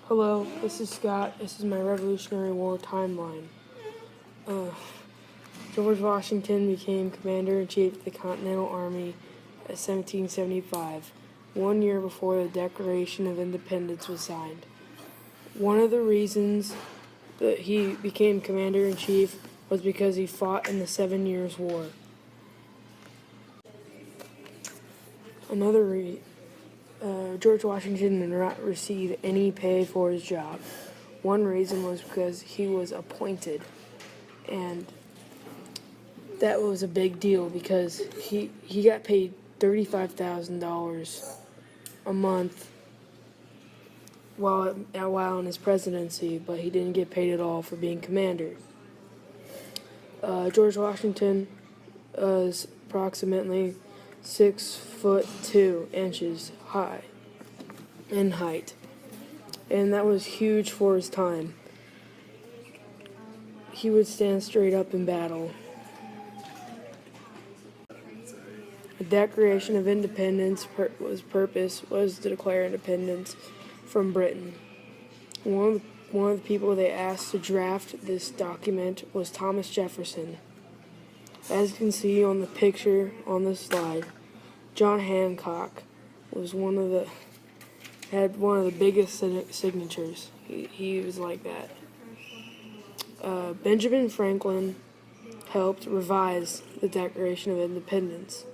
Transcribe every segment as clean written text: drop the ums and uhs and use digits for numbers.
Hello, this is Scott. This is my Revolutionary War timeline. George Washington became Commander-in-Chief of the Continental Army in 1775, 1 year before the Declaration of Independence was signed. One of the reasons that he became Commander-in-Chief was because he fought in the 7 Years' War. George Washington did not receive any pay for his job. One reason was because he was appointed, and that was a big deal because he got paid $35,000 a month while in his presidency, but he didn't get paid at all for being commander. George Washington was approximately 6'2" high in height, and that was huge for his time. He would stand straight up in battle. The Declaration of Independence purpose was to declare independence from Britain. One of the people they asked to draft this document was Thomas Jefferson. As you can see on the picture on the slide, John Hancock was had one of the biggest signatures. He was like that. Benjamin Franklin helped revise the Declaration of Independence.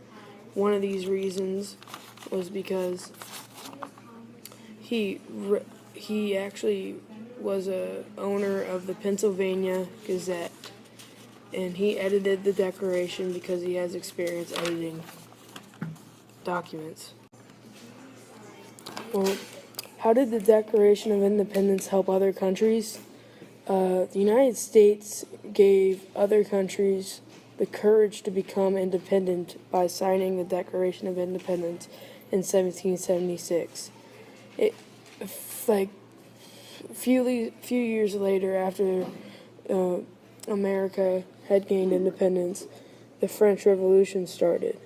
One of these reasons was because he actually was a owner of the Pennsylvania Gazette, and he edited the Declaration because he has experience editing documents. Well, how did the Declaration of Independence help other countries? The United States gave other countries the courage to become independent by signing the Declaration of Independence in 1776. A few years later, after America had gained independence, the French Revolution started.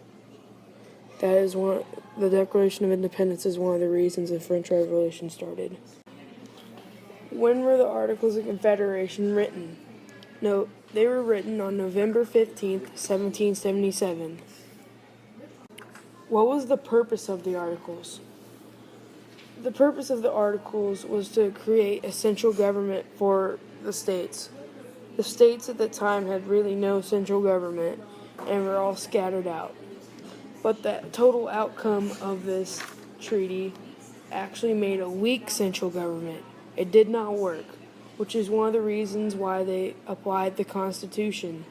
The Declaration of Independence is one of the reasons the French Revolution started. When were the Articles of Confederation written? No, they were written on November 15th, 1777. What was the purpose of the Articles? The purpose of the Articles was to create a central government for the states. The states at the time had really no central government and were all scattered out. But the total outcome of this treaty actually made a weak central government. It did not work, which is one of the reasons why they applied the Constitution.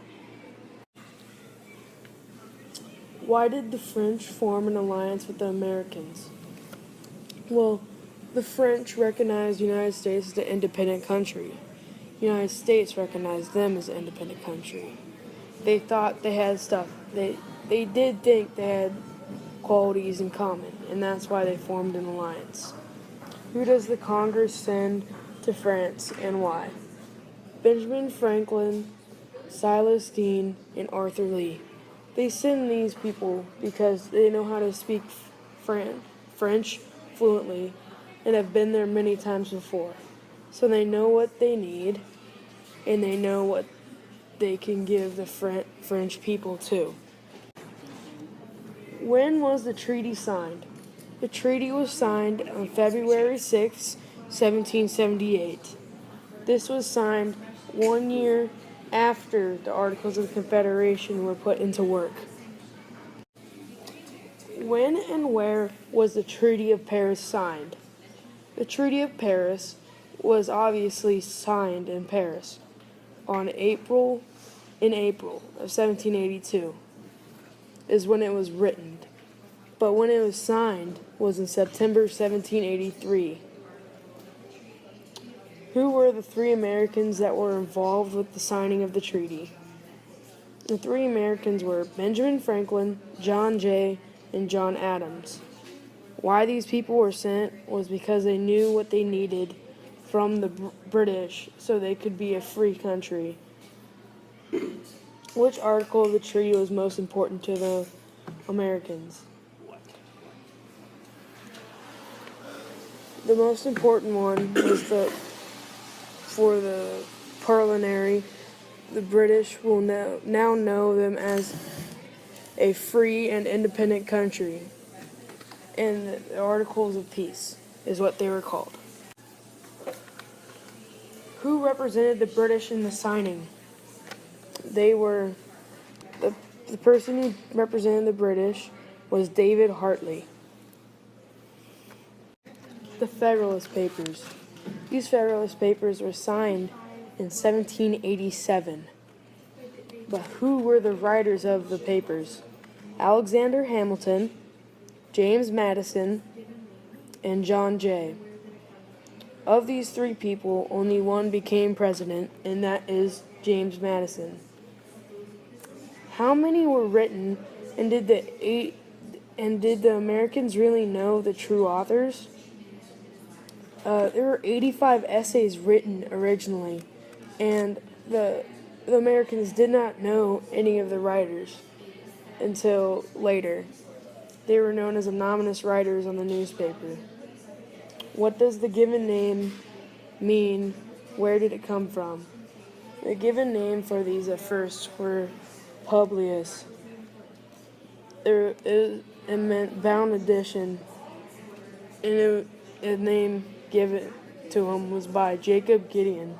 Why did the French form an alliance with the Americans? Well, the French recognized the United States as an independent country. The United States recognized them as an independent country. They thought they had stuff. They did think they had qualities in common, and that's why they formed an alliance. Who does the Congress send to France and why? Benjamin Franklin, Silas Deane, and Arthur Lee. They send these people because they know how to speak French fluently and have been there many times before. So they know what they need, and they know what they can give the French people too. When was the treaty signed? The treaty was signed on February 6, 1778. This was signed 1 year after the Articles of Confederation were put into work. When and where was the Treaty of Paris signed? The Treaty of Paris was obviously signed in Paris in April of 1782 is when it was written, but when it was signed was in September 1783. Who were the 3 Americans that were involved with the signing of the treaty? The 3 Americans were Benjamin Franklin, John Jay, and John Adams. Why these people were sent was because they knew what they needed from the British so they could be a free country. Which article of the treaty was most important to the Americans? the most important one was for the parliamentary. The British will now know them as a free and independent country, and the Articles of Peace is what they were called. Who represented the British in the signing? They were the person who represented the British was David Hartley. The Federalist Papers. These Federalist Papers were signed in 1787. But who were the writers of the papers? Alexander Hamilton, James Madison, and John Jay. Of these three people, only one became president, and that is James Madison. How many were written, and did the Americans really know the true authors? There were 85 essays written originally, and the Americans did not know any of the writers until later. They were known as anonymous writers on the newspaper. What does the given name mean? Where did it come from? The given name for these at first were Publius. It meant bound edition, and a name given to him was by Jacob Gideon.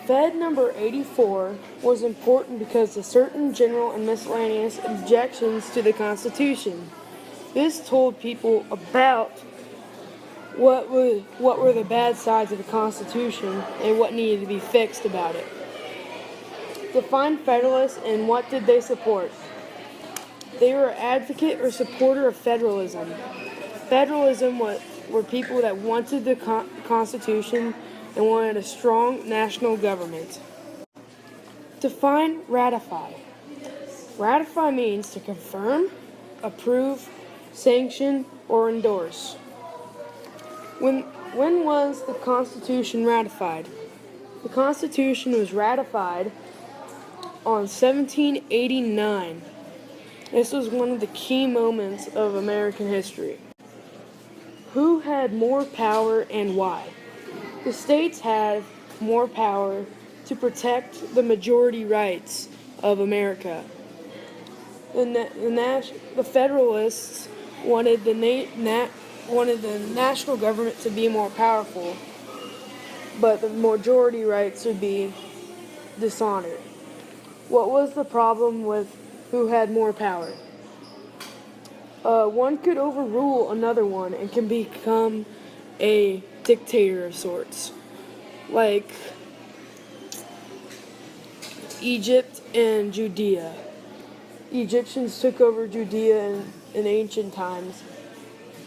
Fed number 84 was important because of certain general and miscellaneous objections to the Constitution. This told people about what were the bad sides of the Constitution and what needed to be fixed about it. Define Federalists and what did they support? They were advocate or supporter of federalism. Federalism were people that wanted the Constitution and wanted a strong national government. Define ratify. Ratify means to confirm, approve, sanction, or endorse. When was the Constitution ratified? The Constitution was ratified on 1789. This was one of the key moments of American history. Who had more power and why? The states had more power to protect the majority rights of America. The Federalists wanted the national government to be more powerful, but the majority rights would be dishonored. What was the problem with who had more power? One could overrule another one and can become a dictator of sorts, like Egypt and Judea. Egyptians took over Judea in ancient times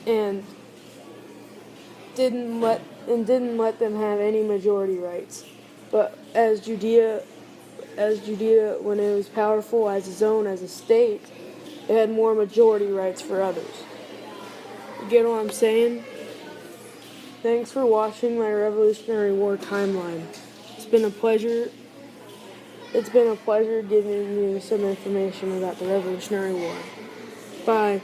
and didn't let them have any majority rights. But as Judea, when it was powerful as a state, it had more majority rights for others. You get what I'm saying? Thanks for watching my Revolutionary War timeline. It's been a pleasure giving you some information about the Revolutionary War. Bye.